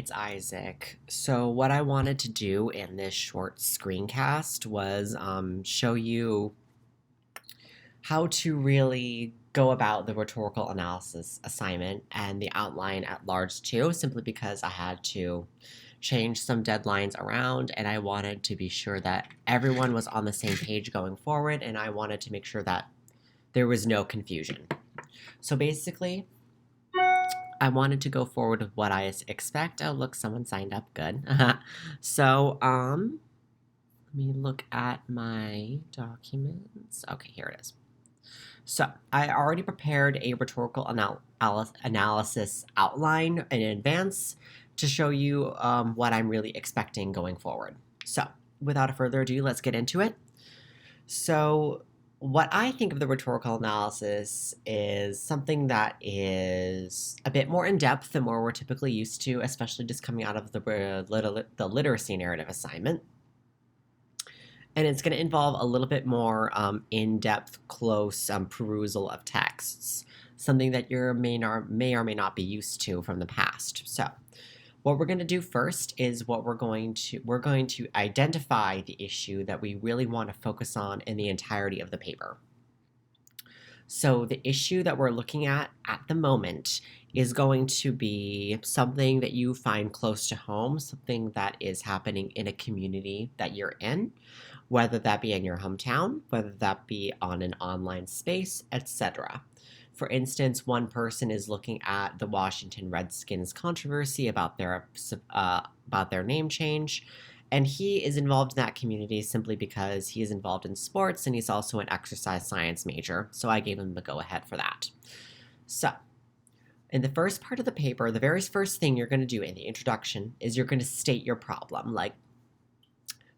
It's Isaac. So, what I wanted to do in this short screencast was show you how to really go about the rhetorical analysis assignment and the outline at large, too, simply because I had to change some deadlines around and I wanted to be sure that everyone was on the same page going forward, and I wanted to make sure that there was no confusion. So, basically, I wanted to go forward with what I expect. Oh, look, someone signed up. Good. So, let me look at my documents. Okay, here it is. So, I already prepared a rhetorical analysis outline in advance to show you what I'm really expecting going forward. So, without further ado, let's get into it. So, what I think of the rhetorical analysis is something that is a bit more in depth than what we're typically used to, especially just coming out of the literacy narrative assignment. And it's going to involve a little bit more in depth, close perusal of texts, something that you may or may not be used to from the past. So, what we're going to do first is we're going to identify the issue that we really want to focus on in the entirety of the paper. So the issue that we're looking at the moment is going to be something that you find close to home, something that is happening in a community that you're in, whether that be in your hometown, whether that be on an online space, etc. For instance, one person is looking at the Washington Redskins controversy about their name change, and he is involved in that community simply because he is involved in sports and he's also an exercise science major, so I gave him the go-ahead for that. So, in the first part of the paper, the very first thing you're going to do in the introduction is you're going to state your problem. Like,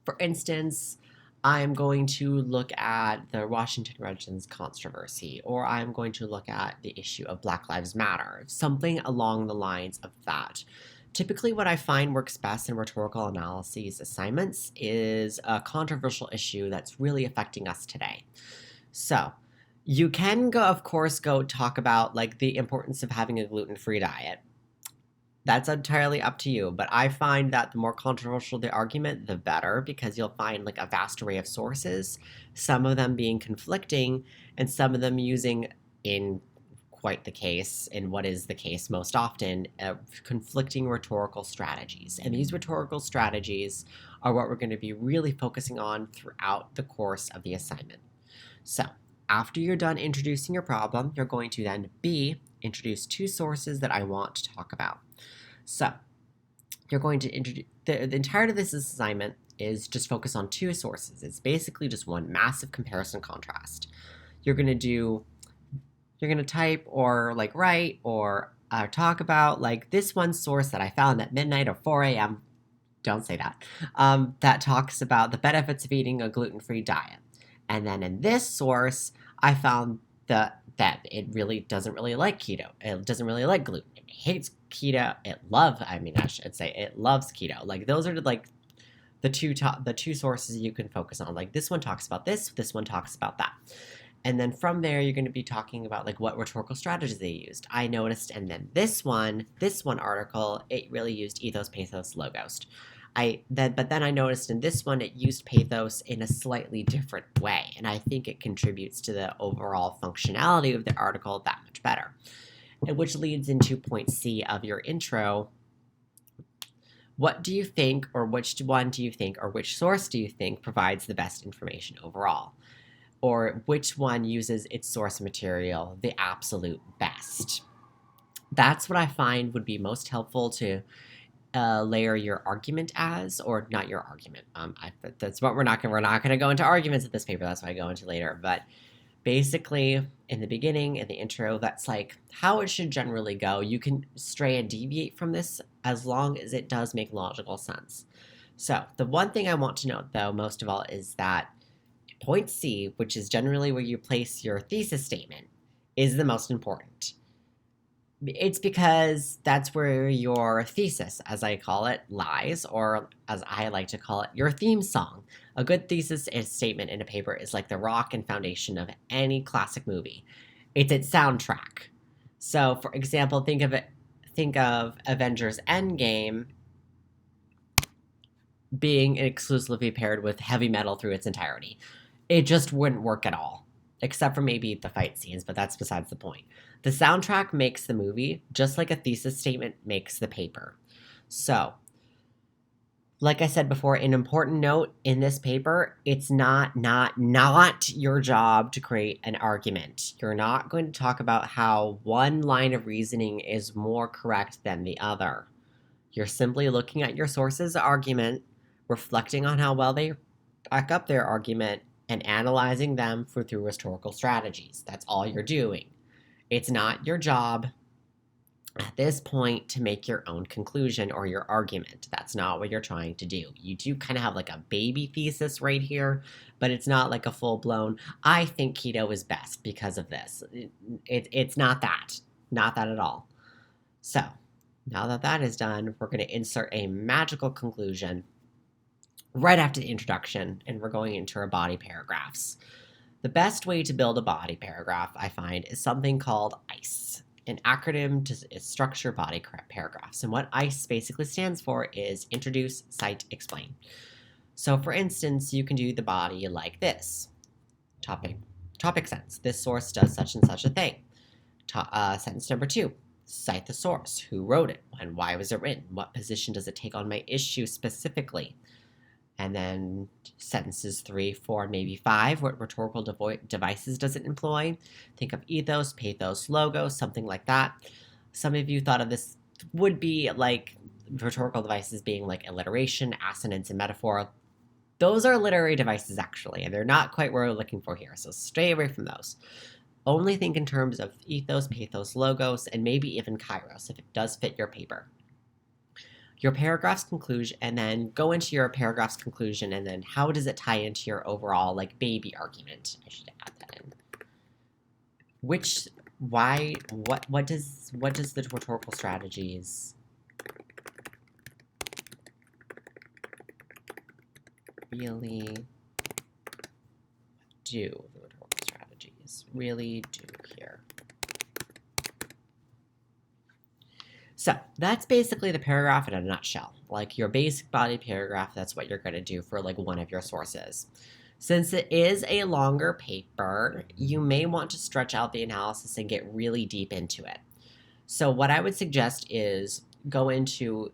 for instance, I'm going to look at the Washington Redskins controversy, or I'm going to look at the issue of Black Lives Matter, something along the lines of that. Typically, what I find works best in rhetorical analyses assignments is a controversial issue that's really affecting us today. So, you can of course, go talk about like the importance of having a gluten-free diet. That's entirely up to you, but I find that the more controversial the argument, the better, because you'll find like a vast array of sources, some of them being conflicting, and some of them using, in quite the case, in what is the case most often, conflicting rhetorical strategies. And these rhetorical strategies are what we're going to be really focusing on throughout the course of the assignment. So, after you're done introducing your problem, you're going to then introduce two sources that I want to talk about. So, you're going to introduce the entirety of this assignment is just focus on two sources. It's basically just one massive comparison contrast. You're going to type or like write or talk about like this one source that I found at midnight or 4 a.m. Don't say that. That talks about the benefits of eating a gluten-free diet. And then in this source, I found that it really doesn't really like keto. It doesn't really like gluten. It hates keto. It loves keto. Like those are like the two sources you can focus on. Like this one talks about this one talks about that. And then from there, you're going to be talking about like what rhetorical strategies they used. I noticed, and then this one article, it really used ethos, pathos, logos. But then I noticed in this one it used pathos in a slightly different way, and I think it contributes to the overall functionality of the article that much better. And which leads into point C of your intro. What do you think, or which one do you think, or which source do you think provides the best information overall? Or which one uses its source material the absolute best? That's what I find would be most helpful to layer your argument as, or not your argument. That's what we're not going to go into arguments in this paper. That's what I go into later. But basically, in the beginning, in the intro, that's like how it should generally go. You can stray and deviate from this as long as it does make logical sense. So the one thing I want to note, though, most of all, is that point C, which is generally where you place your thesis statement, is the most important. It's because that's where your thesis, as I call it, lies, or as I like to call it, your theme song. A good thesis statement in a paper is like the rock and foundation of any classic movie. It's its soundtrack. So, for example, think think of Avengers Endgame being exclusively paired with heavy metal through its entirety. It just wouldn't work at all, except for maybe the fight scenes, but that's besides the point. The soundtrack makes the movie, just like a thesis statement makes the paper. So, like I said before, an important note in this paper, it's not your job to create an argument. You're not going to talk about how one line of reasoning is more correct than the other. You're simply looking at your source's argument, reflecting on how well they back up their argument, and analyzing them through rhetorical strategies. That's all you're doing. It's not your job at this point to make your own conclusion or your argument. That's not what you're trying to do. You do kind of have like a baby thesis right here, but it's not like a full-blown, I think keto is best because of this. It's not that. Not that at all. So, now that that is done, we're going to insert a magical conclusion right after the introduction, and we're going into our body paragraphs. The best way to build a body paragraph, I find, is something called ICE, an acronym to structure body paragraphs. And what ICE basically stands for is introduce, cite, explain. So for instance, you can do the body like this. Topic sentence. This source does such and such a thing. Sentence number 2. Cite the source. Who wrote it? And why was it written? What position does it take on my issue specifically? And then sentences 3, 4, maybe 5. What rhetorical devices does it employ? Think of ethos, pathos, logos, something like that. Some of you thought of this would be like rhetorical devices being like alliteration, assonance, and metaphor. Those are literary devices, actually, and they're not quite what we're looking for here, so stay away from those. Only think in terms of ethos, pathos, logos, and maybe even kairos if it does fit your paper. Your paragraph's conclusion, and then go into your paragraph's conclusion, and then how does it tie into your overall like baby argument? I should add that in. What does the rhetorical strategies really do? The rhetorical strategies really do here. So that's basically the paragraph in a nutshell. Like your basic body paragraph, that's what you're going to do for like one of your sources. Since it is a longer paper, you may want to stretch out the analysis and get really deep into it. So what I would suggest is go into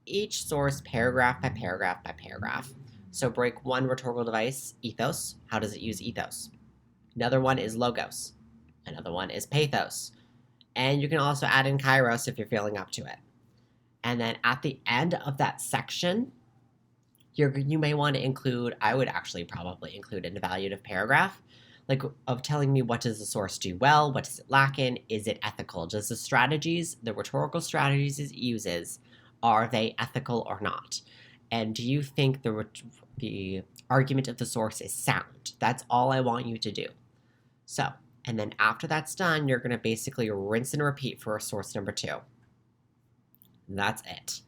each source paragraph by paragraph by paragraph. So break one rhetorical device, ethos. How does it use ethos? Another one is logos. Another one is pathos. And you can also add in kairos if you're feeling up to it. And then at the end of that section, you may want to include, I would actually probably include an evaluative paragraph, like of telling me what does the source do well, what does it lack in, is it ethical? Does the rhetorical strategies it uses, are they ethical or not? And do you think the argument of the source is sound? That's all I want you to do. So, and then after that's done, you're going to basically rinse and repeat for source number 2. And that's it.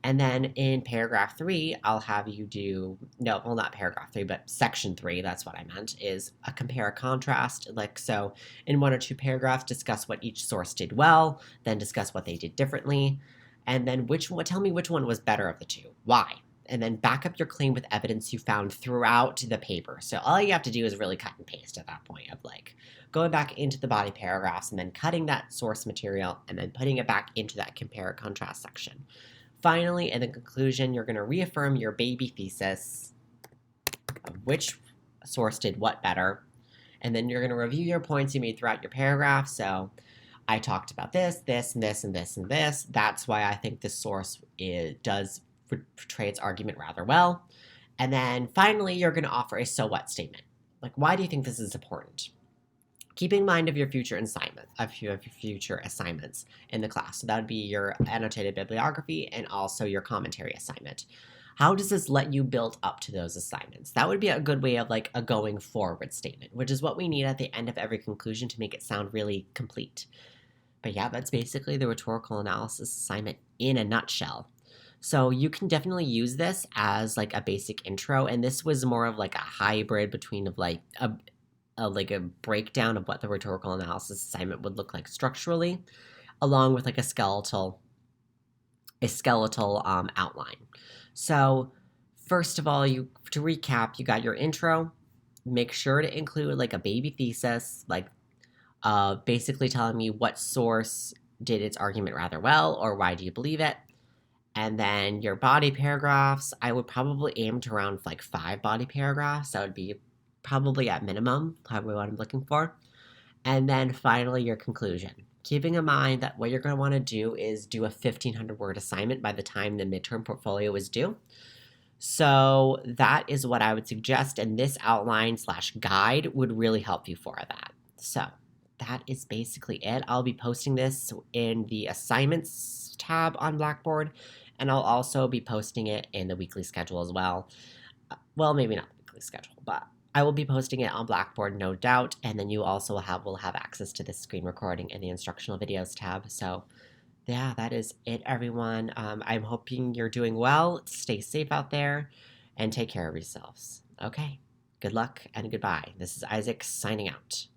And then in paragraph 3, I'll have you do, no, well, not paragraph 3, but section 3, that's what I meant, is a compare contrast. Like, so in 1 or 2 paragraphs, discuss what each source did well, then discuss what they did differently, and then tell me which one was better of the 2. Why? And then back up your claim with evidence you found throughout the paper. So all you have to do is really cut and paste at that point of like going back into the body paragraphs and then cutting that source material and then putting it back into that compare contrast section. Finally, in the conclusion, you're going to reaffirm your baby thesis of which source did what better. And then you're going to review your points you made throughout your paragraph. So I talked about this, this, and this, and this, and this. That's why I think this source does portray its argument rather well. And then finally, you're going to offer a so what statement. Like, why do you think this is important? Keeping in mind of your future assignments in the class. So that would be your annotated bibliography and also your commentary assignment. How does this let you build up to those assignments? That would be a good way of like a going forward statement, which is what we need at the end of every conclusion to make it sound really complete. But yeah, that's basically the rhetorical analysis assignment in a nutshell. So you can definitely use this as like a basic intro, and this was more of like a hybrid between of like a breakdown of what the rhetorical analysis assignment would look like structurally. along with like a skeletal outline. So first of all, to recap, you got your intro. Make sure to include like a baby thesis, like basically telling me what source did its argument rather well or why do you believe it. And then your body paragraphs, I would probably aim to around like 5 body paragraphs. That would be probably at minimum, probably what I'm looking for. And then finally, your conclusion. Keeping in mind that what you're going to want to do is do a 1,500 word assignment by the time the midterm portfolio is due. So that is what I would suggest, and this outline slash guide would really help you for that. So that is basically it. I'll be posting this in the assignments tab on Blackboard, and I'll also be posting it in the weekly schedule as well. Well, maybe not the weekly schedule, but I will be posting it on Blackboard, no doubt, and then you also will have access to this screen recording in the instructional videos tab. So yeah, that is it, everyone. I'm hoping you're doing well. Stay safe out there and take care of yourselves. Okay, good luck and goodbye. This is Isaac signing out.